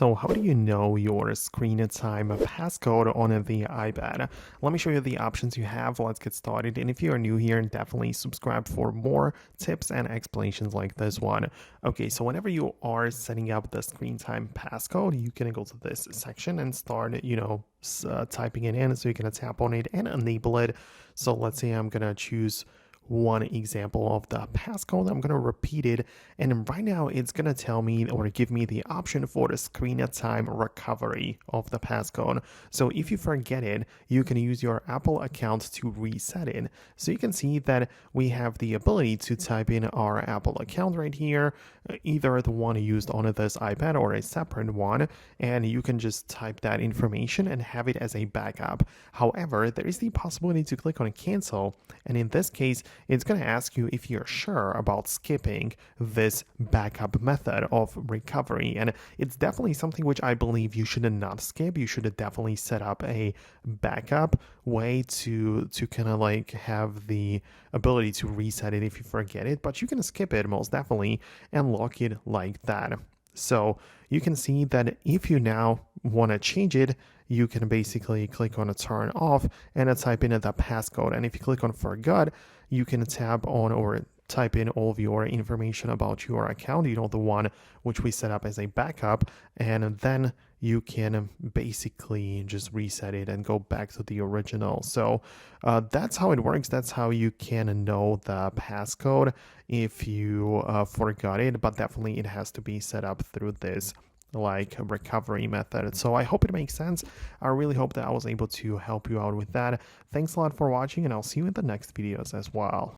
So how do you know your screen time passcode on the iPad? Let me show you the options you have. Let's get started. And if you are new here, definitely subscribe for more tips and explanations like this one. Okay, so whenever you are setting up the screen time passcode, you can go to this section and start, typing it in. So you're going to tap on it and enable it. So let's say I'm going to choose one example of the passcode. I'm going to repeat it, and right now it's going to tell me or give me the option for the screen time recovery of the passcode. So if you forget it, you can use your Apple account to reset it. So you can see that we have the ability to type in our Apple account right here, either the one used on this iPad or a separate one, and you can just type that information and have it as a backup. However, there is the possibility to click on cancel, and in this case it's going to ask you if you're sure about skipping this backup method of recovery. And it's definitely something which I believe you should not skip. You should definitely set up a backup way to kind of like have the ability to reset it if you forget it, but you can skip it most definitely and lock it like that. So you can see that if you now want to change it, you can basically click on a turn off and type in the passcode. And if you click on forgot, you can tap on or type in all of your information about your account, the one which we set up as a backup, and then you can basically just reset it and go back to the original. So that's how it works. That's how you can know the passcode if you forgot it, but definitely it has to be set up through this like recovery method. So I hope it makes sense. I really hope that I was able to help you out with that. Thanks a lot for watching, and I'll see you in the next videos as well.